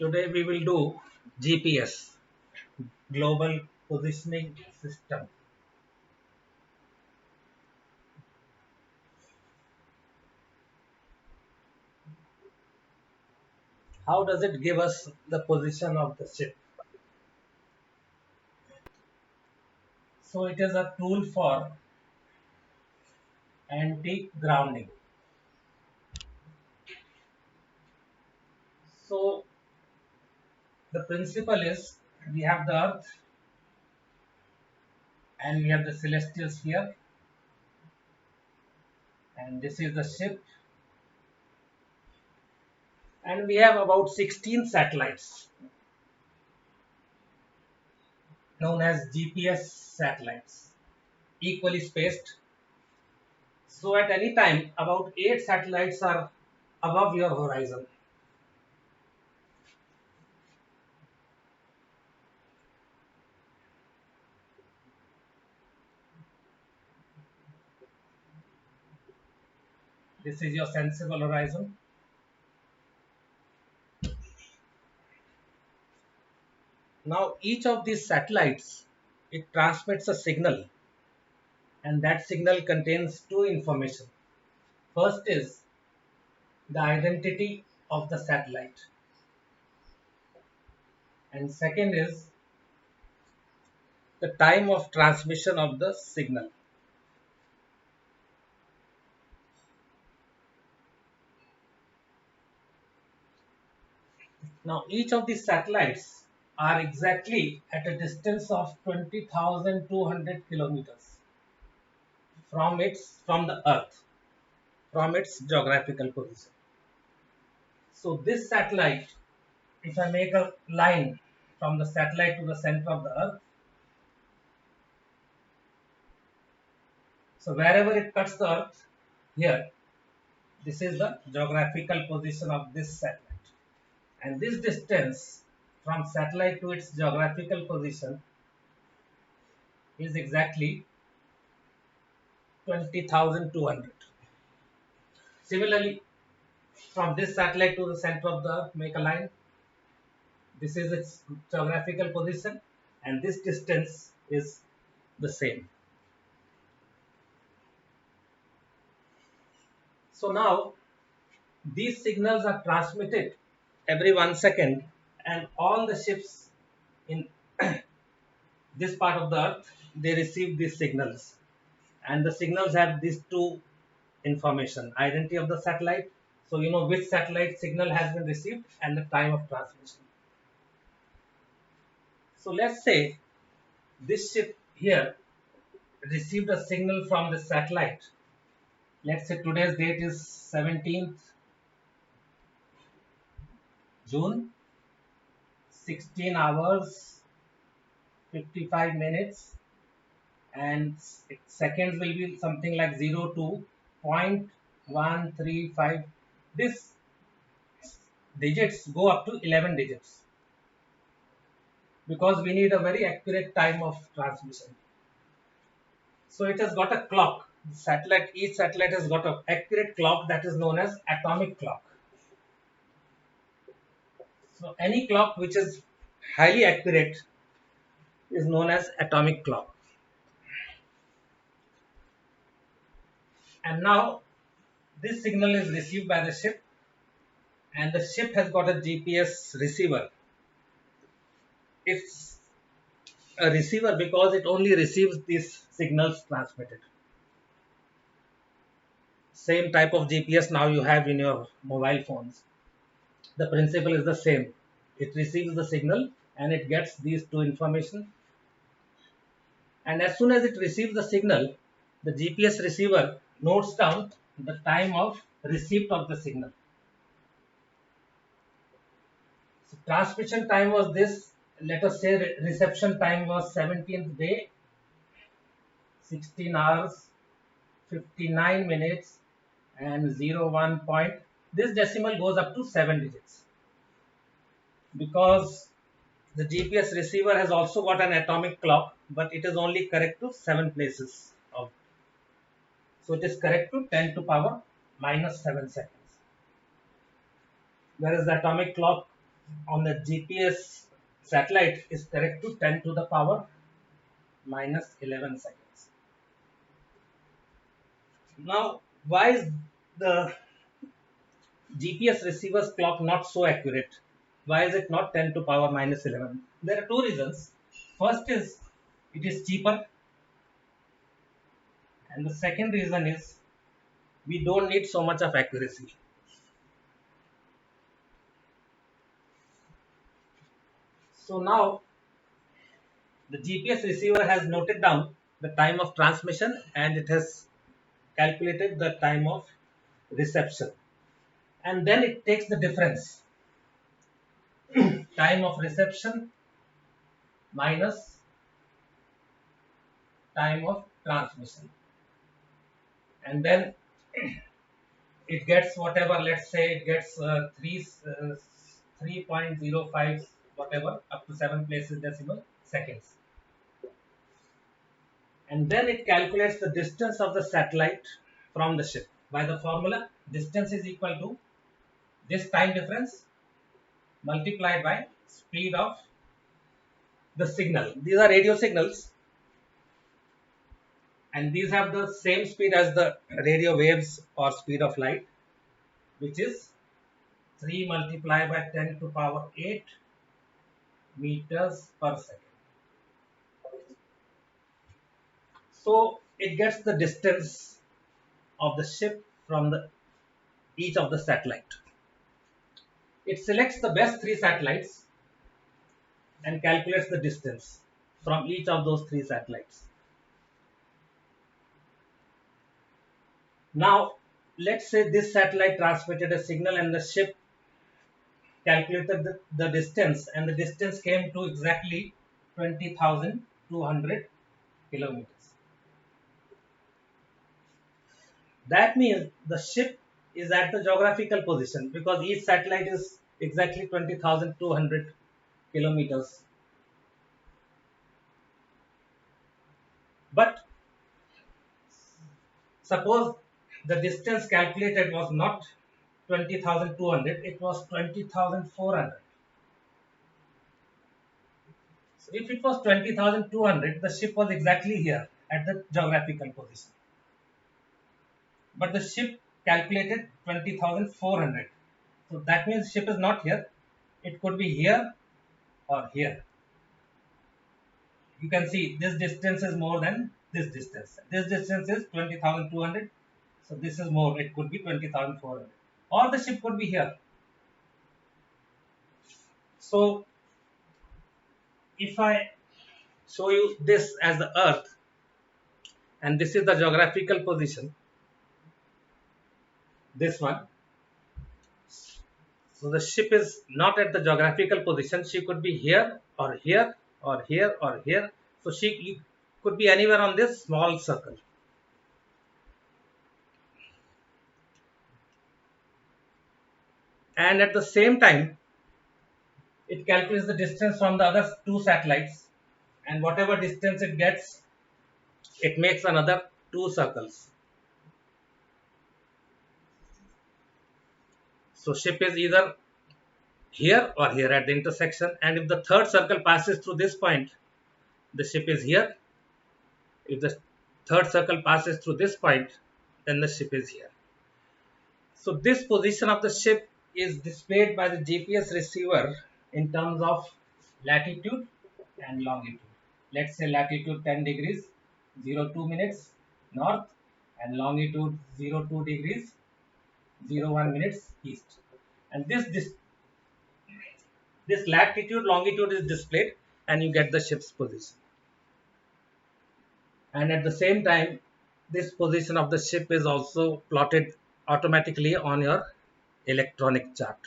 Today we will do GPS, Global Positioning System. How does it give us the position of the ship? So it is a tool for anti-grounding. So the principle is we have the Earth and we have the celestial sphere, and this is the ship, and we have about 16 satellites known as GPS satellites, equally spaced. So at any time, about 8 satellites are above your horizon. This is your sensible horizon. Now each of these satellites, it transmits a signal, and that signal contains two information. First is the identity of the satellite, and second is the time of transmission of the signal. Now each of these satellites are exactly at a distance of 20,200 kilometers from the earth, from its geographical position. So this satellite, if I make a line from the satellite to the center of the earth, so wherever it cuts the earth, here, this is the geographical position of this satellite. And this distance from satellite to its geographical position is exactly 20,200. Similarly, from this satellite to the center of the earth, make a line. This is its geographical position, and this distance is the same. So now these signals are transmitted every 1 second, and all the ships in this part of the earth, they receive these signals, and the signals have these two information: identity of the satellite, so you know which satellite signal has been received, and the time of transmission. So let's say this ship here received a signal from the satellite. Let's say today's date is 17th June, 16 hours 55 minutes, and seconds will be something like 0.135. This digits go up to 11 digits because we need a very accurate time of transmission. So it has got a clock. Each satellite has got an accurate clock that is known as atomic clock. So any clock which is highly accurate is known as atomic clock. And now this signal is received by the ship, and the ship has got a GPS receiver. It's a receiver because it only receives these signals transmitted. Same type of GPS now you have in your mobile phones. The principle is the same. It receives the signal and it gets these two information. And as soon as it receives the signal, the GPS receiver notes down the time of receipt of the signal. So transmission time was this. Let us say reception time was 17th day, 16 hours, 59 minutes, and 01 point. This decimal goes up to 7 digits because the GPS receiver has also got an atomic clock, but it is only correct to 7 places. So it is correct to 10 to power minus 7 seconds. Whereas the atomic clock on the GPS satellite is correct to 10 to the power minus 11 seconds. Now, why is the GPS receiver's clock not so accurate? Why is it not 10 to power minus 11? There are two reasons. First is it is cheaper, and the second reason is we don't need so much of accuracy. So now the GPS receiver has noted down the time of transmission and it has calculated the time of reception, and then it takes the difference, time of reception minus time of transmission, and then it gets whatever, let's say it gets 3.05 whatever up to 7 places decimal seconds, and then it calculates the distance of the satellite from the ship by the formula distance is equal to this time difference multiplied by speed of the signal. These are radio signals and these have the same speed as the radio waves or speed of light, which is 3 multiplied by 10 to power 8 meters per second. So it gets the distance of the ship from each of the satellite. It selects the best 3 satellites and calculates the distance from each of those 3 satellites. Now, let's say this satellite transmitted a signal and the ship calculated the distance, and the distance came to exactly 20,200 kilometers. That means the ship is at the geographical position because each satellite is exactly 20,200 kilometers. But suppose the distance calculated was not 20,200, it was 20,400. So if it was 20,200, the ship was exactly here at the geographical position. But the ship calculated 20,400. So that means ship is not here. It could be here or here. You can see this distance is more than this distance. This distance is 20,200. So this is more. It could be 20,400. Or the ship could be here. So if I show you this as the Earth, and this is the geographical position, this one. So the ship is not at the geographical position. She could be here or here or here or here. So she could be anywhere on this small circle. And at the same time, it calculates the distance from the other 2 satellites, and whatever distance it gets, it makes another 2 circles. So ship is either here or here at the intersection, and if the third circle passes through this point, the ship is here. If the third circle passes through this point, then the ship is here. So this position of the ship is displayed by the GPS receiver in terms of latitude and longitude. Let's say latitude 10 degrees 02 minutes north and longitude 02 degrees 01 minutes east. And this latitude longitude is displayed and you get the ship's position. And at the same time, this position of the ship is also plotted automatically on your electronic chart.